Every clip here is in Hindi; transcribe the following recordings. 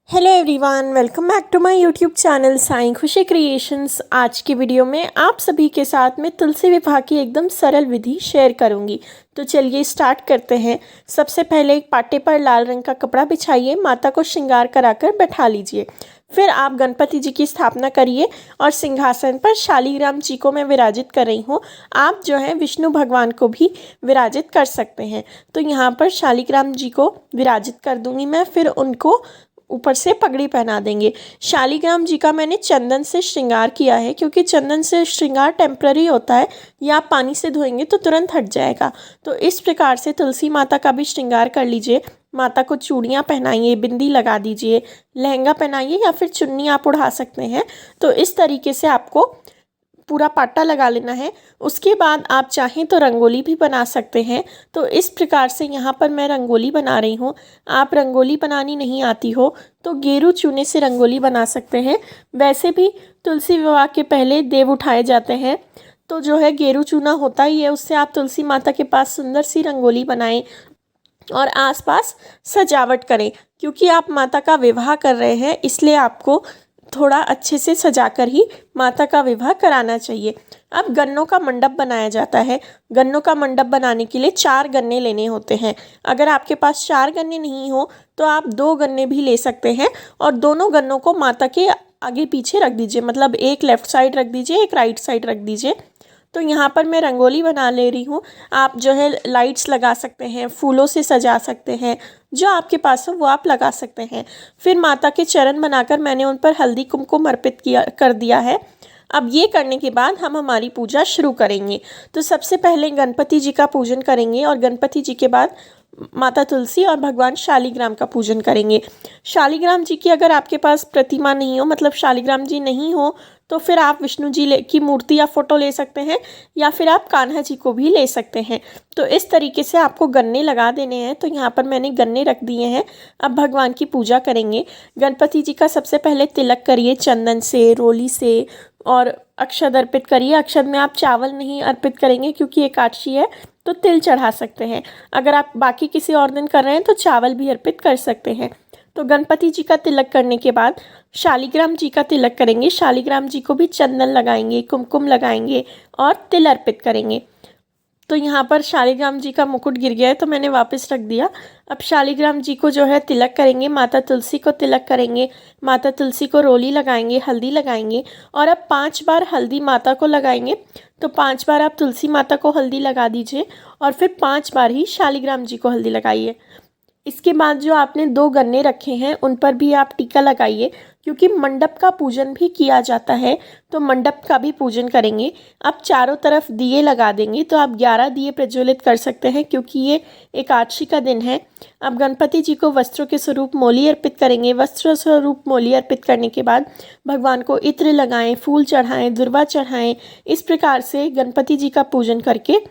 Hello everyone, welcome back to my YouTube channel Sai Khushi Creations. आज की वीडियो में आप सभी के साथ में तुलसी विवाह की एकदम सरल विधि शेयर करूंगी। तो चलिए स्टार्ट करते हैं। सबसे पहले एक पाटे पर लाल रंग का कपड़ा बिछाइए, माता को श्रृंगार कराकर बैठा लीजिए। फिर आप गणपति जी की स्थापना करिए और सिंहासन पर शालिग्राम जी को मैं विराजित कर रही हूँ। आप जो है विष्णु भगवान को भी विराजित कर सकते हैं। तो यहाँ पर शालिग्राम जी को विराजित कर दूंगी मैं, फिर उनको ऊपर से पगड़ी पहना देंगे। शालिग्राम जी का मैंने चंदन से श्रृंगार किया है, क्योंकि चंदन से श्रृंगार टेम्पररी होता है, या आप पानी से धोएंगे तो तुरंत हट जाएगा। तो इस प्रकार से तुलसी माता का भी श्रृंगार कर लीजिए। माता को चूड़ियाँ पहनाइए, बिंदी लगा दीजिए, लहंगा पहनाइए या फिर चुन्नी आप उड़ा सकते हैं। तो इस तरीके से आपको पूरा पाटा लगा लेना है। उसके बाद आप चाहें तो रंगोली भी बना सकते हैं। तो इस प्रकार से यहाँ पर मैं रंगोली बना रही हूँ। आप रंगोली बनानी नहीं आती हो तो गेरू चूने से रंगोली बना सकते हैं। वैसे भी तुलसी विवाह के पहले देव उठाए जाते हैं, तो जो है गेरू चूना होता ही है, उससे आप तुलसी माता के पास सुंदर सी रंगोली बनाएं और आसपास सजावट करें। क्योंकि आप माता का विवाह कर रहे हैं, इसलिए आपको थोड़ा अच्छे से सजाकर ही माता का विवाह कराना चाहिए। अब गन्नों का मंडप बनाया जाता है। गन्नों का मंडप बनाने के लिए 4 गन्ने लेने होते हैं। अगर आपके पास 4 गन्ने नहीं हो तो आप 2 गन्ने भी ले सकते हैं और दोनों गन्नों को माता के आगे पीछे रख दीजिए। मतलब एक लेफ़्ट साइड रख दीजिए, एक राइट साइड रख दीजिए। तो यहाँ पर मैं रंगोली बना ले रही हूँ। आप जो है लाइट्स लगा सकते हैं, फूलों से सजा सकते हैं, जो आपके पास हो वो आप लगा सकते हैं। फिर माता के चरण बनाकर मैंने उन पर हल्दी कुमकुम अर्पित कर दिया है। अब ये करने के बाद हम हमारी पूजा शुरू करेंगे। तो सबसे पहले गणपति जी का पूजन करेंगे और गणपति जी के बाद माता तुलसी और भगवान शालिग्राम का पूजन करेंगे। शालिग्राम जी की अगर आपके पास प्रतिमा नहीं हो, मतलब शालिग्राम जी नहीं हो, तो फिर आप विष्णु जी की मूर्ति या फोटो ले सकते हैं, या फिर आप कान्हा जी को भी ले सकते हैं। तो इस तरीके से आपको गन्ने लगा देने हैं। तो यहाँ पर मैंने गन्ने रख दिए हैं। अब भगवान की पूजा करेंगे। गणपति जी का सबसे पहले तिलक करिए चंदन से, रोली से, और अक्षत अर्पित करिए। अक्षत में आप चावल नहीं अर्पित करेंगे क्योंकि एकादशी है, तो तिल चढ़ा सकते हैं। अगर आप बाकी किसी और दिन कर रहे हैं तो चावल भी अर्पित कर सकते हैं। तो गणपति जी का तिलक करने के बाद शालिग्राम जी का तिलक करेंगे। शालिग्राम जी को भी चंदन लगाएंगे, कुमकुम लगाएंगे और तिल अर्पित करेंगे। तो यहाँ पर शालिग्राम जी का मुकुट गिर गया है, तो मैंने वापस रख दिया। अब शालिग्राम जी को जो है तिलक करेंगे, माता तुलसी को तिलक करेंगे, माता तुलसी को रोली लगाएंगे, हल्दी लगाएंगे। और अब 5 बार हल्दी माता को लगाएंगे। तो 5 बार आप तुलसी माता को हल्दी लगा दीजिए और फिर 5 बार ही शालिग्राम जी को हल्दी लगाइए। इसके बाद जो आपने 2 गन्ने रखे हैं उन पर भी आप टीका लगाइए, क्योंकि मंडप का पूजन भी किया जाता है, तो मंडप का भी पूजन करेंगे। आप चारों तरफ दिए लगा देंगे। तो आप 11 दिए प्रज्वलित कर सकते हैं, क्योंकि ये एकादशी का दिन है। अब गणपति जी को वस्त्रों के स्वरूप मोली अर्पित करेंगे। वस्त्र स्वरूप मोली अर्पित करने के बाद भगवान को इत्र लगाएं, फूल चढ़ाएं, दुर्वा चढ़ाएं। इस प्रकार से गणपति जी का पूजन करके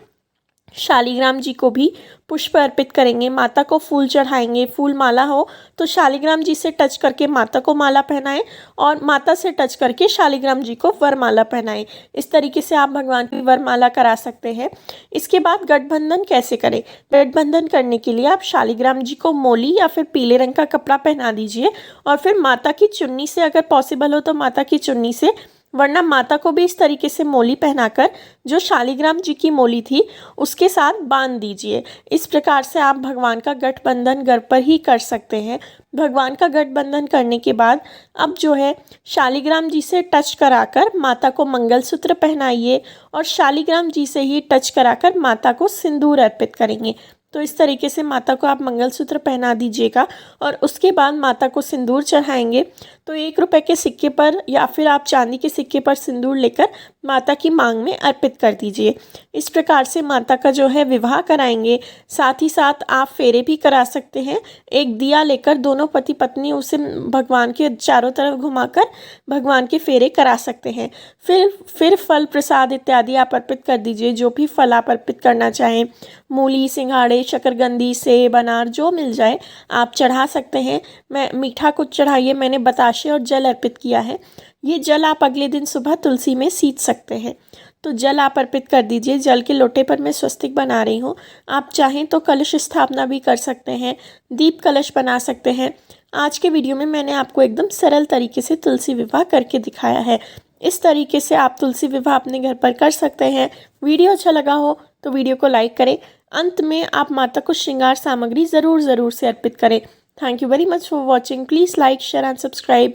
शालिग्राम जी को भी पुष्प अर्पित करेंगे। माता को फूल चढ़ाएंगे। फूल माला हो तो शालिग्राम जी से टच करके माता को माला पहनाएं और माता से टच करके शालिग्राम जी को वरमाला पहनाएं। इस तरीके से आप भगवान की वरमाला करा सकते हैं। इसके बाद गठबंधन कैसे करें? गठबंधन करने के लिए आप शालिग्राम जी को मोली या फिर पीले रंग का कपड़ा पहना दीजिए और फिर माता की चुन्नी से, अगर पॉसिबल हो तो माता की चुन्नी से, वरना माता को भी इस तरीके से मोली पहनाकर जो शालिग्राम जी की मोली थी उसके साथ बांध दीजिए। इस प्रकार से आप भगवान का गठबंधन घर पर ही कर सकते हैं। भगवान का गठबंधन करने के बाद अब जो है शालिग्राम जी से टच कराकर माता को मंगलसूत्र पहनाइए और शालिग्राम जी से ही टच कराकर माता को सिंदूर अर्पित करेंगे। तो इस तरीके से माता को आप मंगलसूत्र पहना दीजिएगा और उसके बाद माता को सिंदूर चढ़ाएंगे। तो 1 रुपए के सिक्के पर या फिर आप चांदी के सिक्के पर सिंदूर लेकर माता की मांग में अर्पित कर दीजिए। इस प्रकार से माता का जो है विवाह कराएंगे। साथ ही साथ आप फेरे भी करा सकते हैं। एक दिया लेकर दोनों पति पत्नी उसे भगवान के चारों तरफ घुमाकर भगवान के फेरे करा सकते हैं। फिर फल प्रसाद इत्यादि आप अर्पित कर दीजिए। जो भी फल आप अर्पित करना चाहें, मूली, सिंघाड़े, शकरकंदी, सेब, अनार, जो मिल जाए आप चढ़ा सकते हैं। मैं मीठा कुछ चढ़ाइए। मैंने बताशे और जल अर्पित किया है। ये जल आप अगले दिन सुबह तुलसी में सींच सकते हैं। तो जल आप अर्पित कर दीजिए। जल के लोटे पर मैं स्वस्तिक बना रही हूँ। आप चाहें तो कलश स्थापना भी कर सकते हैं, दीप कलश बना सकते हैं। आज के वीडियो में मैंने आपको एकदम सरल तरीके से तुलसी विवाह करके दिखाया है। इस तरीके से आप तुलसी विवाह अपने घर पर कर सकते हैं। वीडियो अच्छा लगा हो तो वीडियो को लाइक करें। अंत में आप माता को श्रृंगार सामग्री ज़रूर से अर्पित करें। Thank you very much for watching. Please like, share and subscribe.